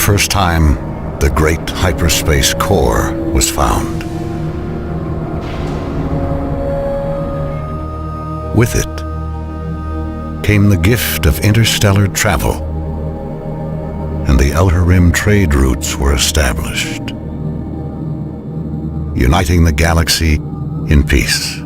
first time, the great hyperspace core was found. With it came the gift of interstellar travel, and the Outer Rim trade routes were established, uniting the galaxy in peace.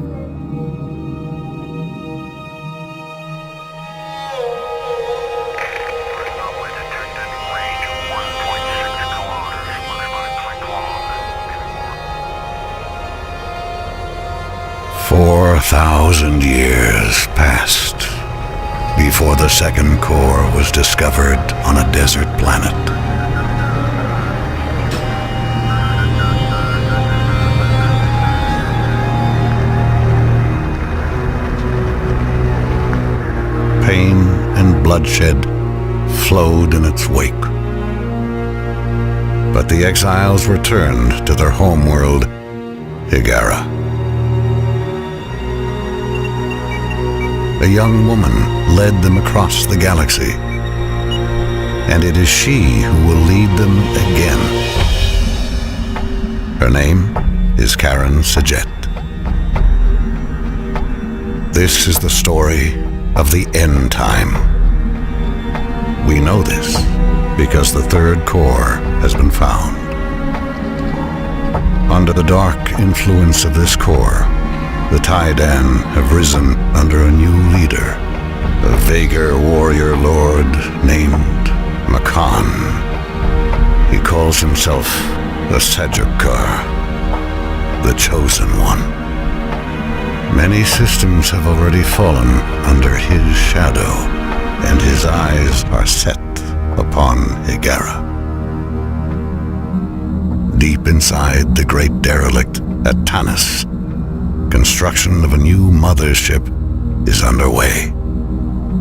"4,000 years passed before the second core was discovered on a desert planet. Pain and bloodshed flowed in its wake. But the exiles returned to their homeworld, Hiigara. A young woman led them across the galaxy, and it is she who will lead them again. Her name is Karen Sajet. This is the story of the end time. We know this because the third core has been found. Under the dark influence of this core, the Taidan have risen under a new leader, a Vagar warrior lord named Makan. He calls himself the Sajukar, the Chosen One. Many systems have already fallen under his shadow, and his eyes are set upon Hiigara. Deep inside the great derelict at Tanis, construction of a new mothership is underway,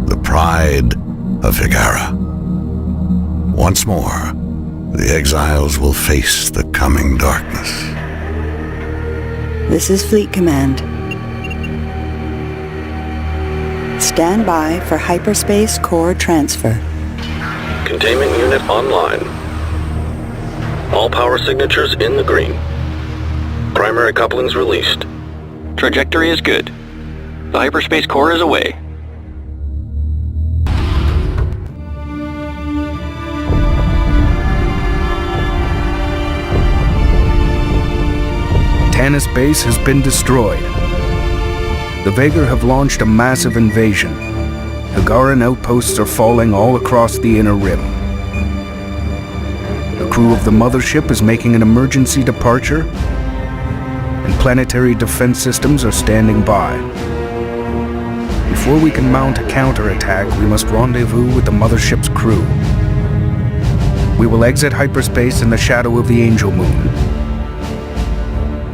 the pride of Hiigara. Once more, the exiles will face the coming darkness. This is Fleet Command. Stand by for hyperspace core transfer. Containment unit online. All power signatures in the green. Primary couplings released. Trajectory is good. The hyperspace core is away. Tanis base has been destroyed. The Vagar have launched a massive invasion. Hiigaran outposts are falling all across the Inner Rim. The crew of the mothership is making an emergency departure, and planetary defense systems are standing by. Before we can mount a counterattack, we must rendezvous with the mothership's crew. We will exit hyperspace in the shadow of the Angel Moon.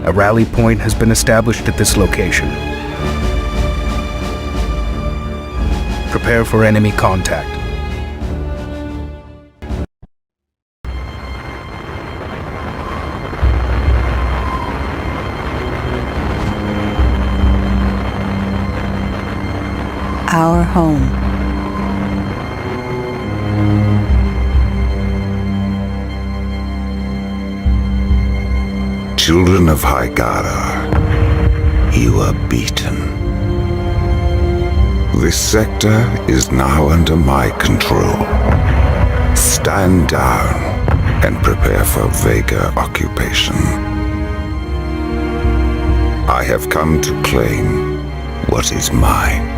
A rally point has been established at this location. Prepare for enemy contact. Our home. Children of Hiigara, you are beaten. This sector is now under my control. Stand down and prepare for Vagar occupation. I have come to claim what is mine.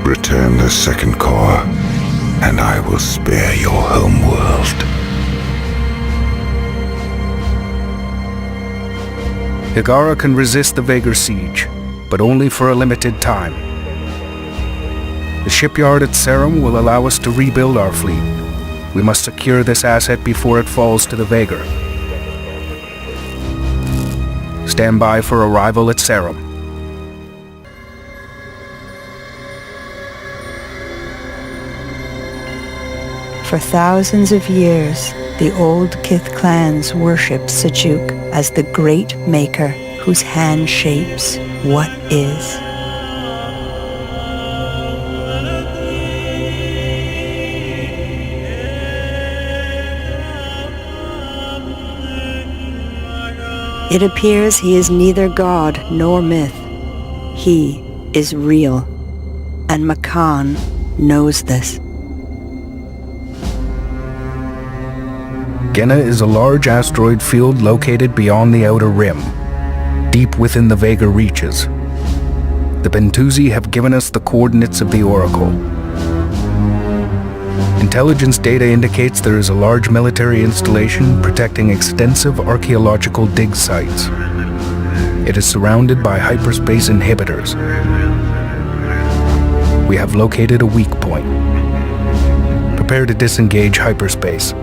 Return the second core, and I will spare your homeworld. Hiigara can resist the Vagar siege, but only for a limited time. The shipyard at Serum will allow us to rebuild our fleet. We must secure this asset before it falls to the Vagar. Stand by for arrival at Serum. For thousands of years, the old Kith clans worship Sajuk as the great maker whose hand shapes what is. It appears he is neither god nor myth. He is real, and Makan knows this. Genna is a large asteroid field located beyond the outer rim, deep within the Vega reaches. The Bentusi have given us the coordinates of the Oracle. Intelligence data indicates there is a large military installation protecting extensive archaeological dig sites. It is surrounded by hyperspace inhibitors. We have located a weak point. Prepare to disengage hyperspace.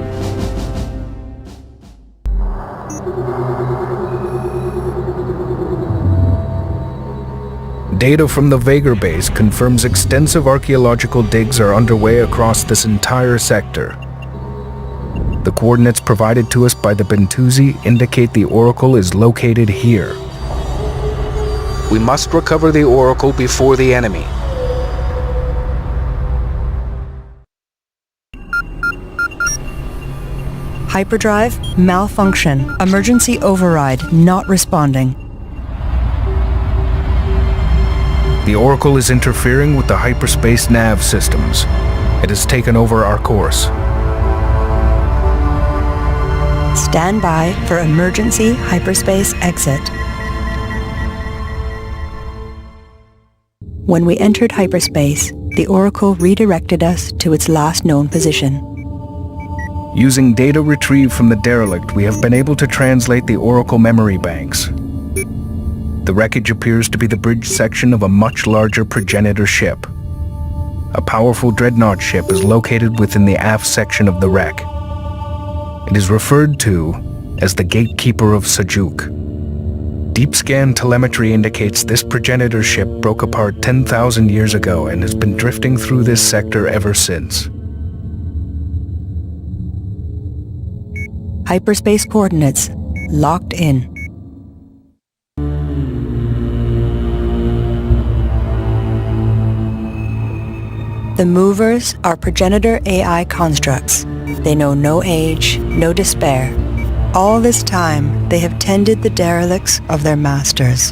Data from the Vega base confirms extensive archaeological digs are underway across this entire sector. The coordinates provided to us by the Bentusi indicate the Oracle is located here. We must recover the Oracle before the enemy. Hyperdrive, malfunction. Emergency override, not responding. The Oracle is interfering with the hyperspace nav systems. It has taken over our course. Stand by for emergency hyperspace exit. When we entered hyperspace, the Oracle redirected us to its last known position. Using data retrieved from the derelict, we have been able to translate the Oracle memory banks. The wreckage appears to be the bridge section of a much larger progenitor ship. A powerful dreadnought ship is located within the aft section of the wreck. It is referred to as the Gatekeeper of Sajuk. Deep scan telemetry indicates this progenitor ship broke apart 10,000 years ago and has been drifting through this sector ever since. Hyperspace coordinates locked in. The movers are progenitor AI constructs. They know no age, no despair. All this time, they have tended the derelicts of their masters.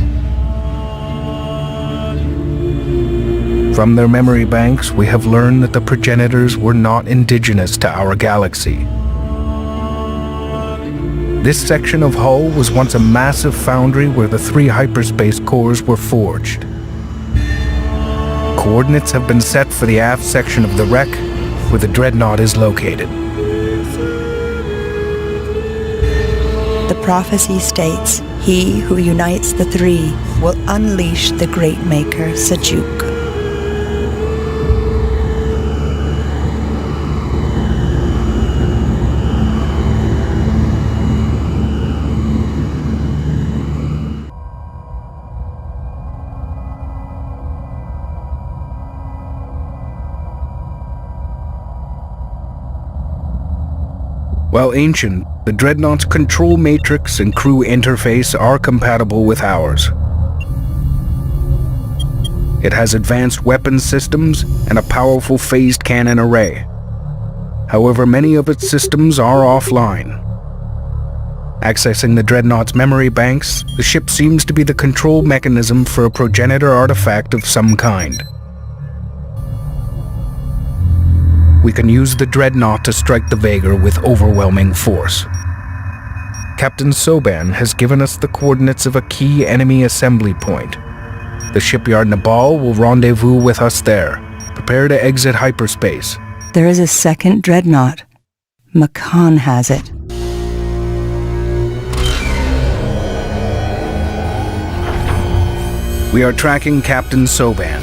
From their memory banks, we have learned that the progenitors were not indigenous to our galaxy. This section of hull was once a massive foundry where the 3 hyperspace cores were forged. Coordinates have been set for the aft section of the wreck, where the dreadnought is located. The prophecy states, he who unites the 3 will unleash the great maker, Sajuk. While ancient, the Dreadnought's control matrix and crew interface are compatible with ours. It has advanced weapons systems and a powerful phased cannon array. However, many of its systems are offline. Accessing the Dreadnought's memory banks, the ship seems to be the control mechanism for a progenitor artifact of some kind. We can use the Dreadnought to strike the Vega with overwhelming force. Captain Soban has given us the coordinates of a key enemy assembly point. The shipyard Nabal will rendezvous with us there. Prepare to exit hyperspace. There is a second dreadnought. Makan has it. We are tracking Captain Soban.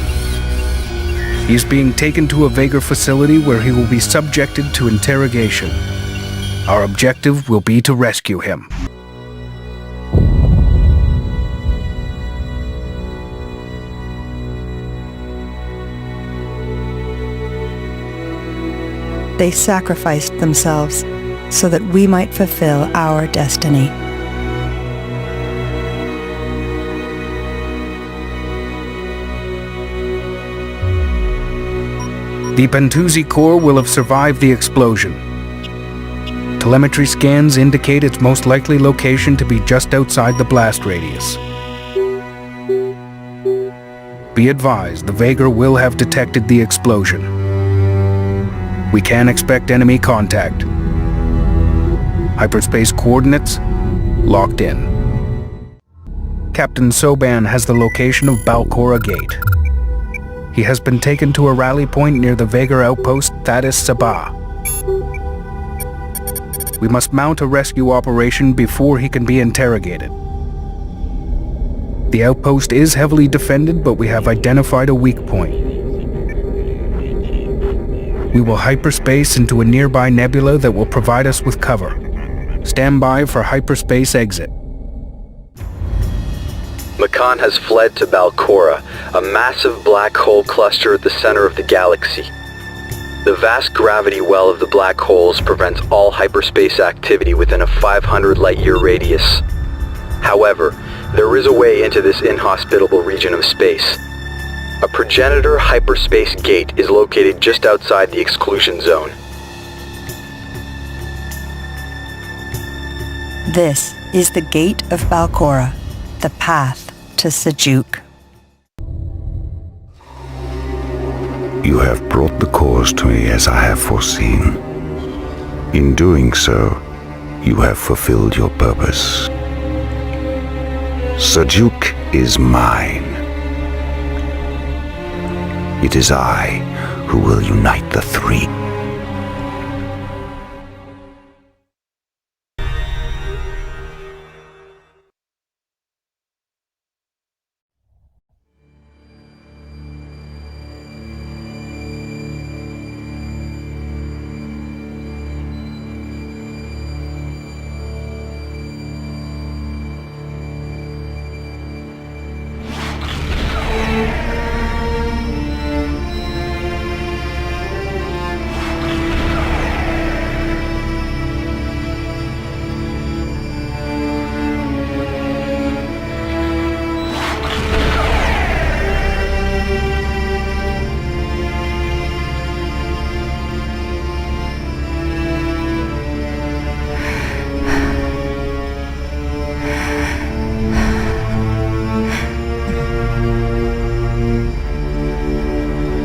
He is being taken to a Vega facility where he will be subjected to interrogation. Our objective will be to rescue him. They sacrificed themselves so that we might fulfill our destiny. The Bentusi core will have survived the explosion. Telemetry scans indicate its most likely location to be just outside the blast radius. Be advised, the Vagar will have detected the explosion. We can expect enemy contact. Hyperspace coordinates locked in. Captain Soban has the location of Balcora Gate. He has been taken to a rally point near the Vagar outpost Thadis Sabah. We must mount a rescue operation before he can be interrogated. The outpost is heavily defended, but we have identified a weak point. We will hyperspace into a nearby nebula that will provide us with cover. Stand by for hyperspace exit. Makan has fled to Balcora, a massive black hole cluster at the center of the galaxy. The vast gravity well of the black holes prevents all hyperspace activity within a 500 light-year radius. However, there is a way into this inhospitable region of space. A progenitor hyperspace gate is located just outside the exclusion zone. This is the Gate of Balcora, the path to Sejuk. You have brought the cause to me as I have foreseen. In doing so, you have fulfilled your purpose. Sejuk is mine. It is I who will unite the three.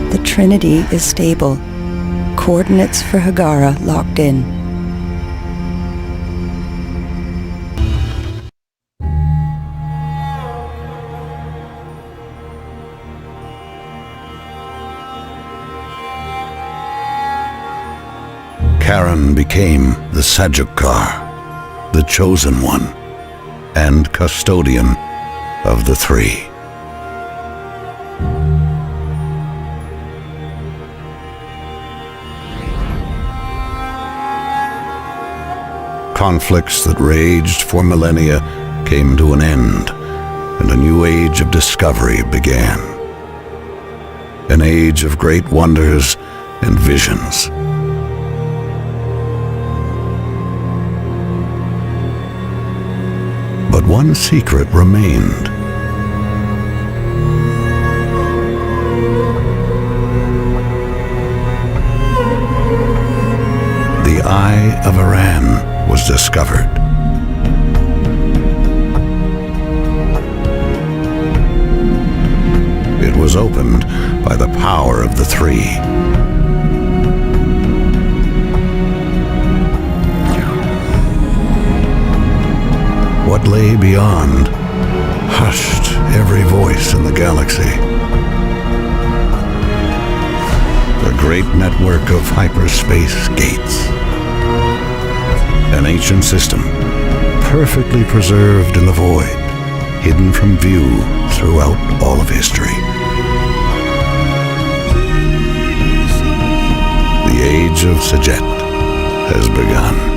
The Trinity is stable. Coordinates for Hagara locked in. Karen became the Sajukar, the chosen one, and custodian of the three. Conflicts that raged for millennia came to an end, and a new age of discovery began. An age of great wonders and visions. But one secret remained. The Eye of Iran was discovered. It was opened by the power of the three. What lay beyond hushed every voice in the galaxy. A great network of hyperspace gates. An ancient system, perfectly preserved in the void, hidden from view throughout all of history. The age of Sejet has begun.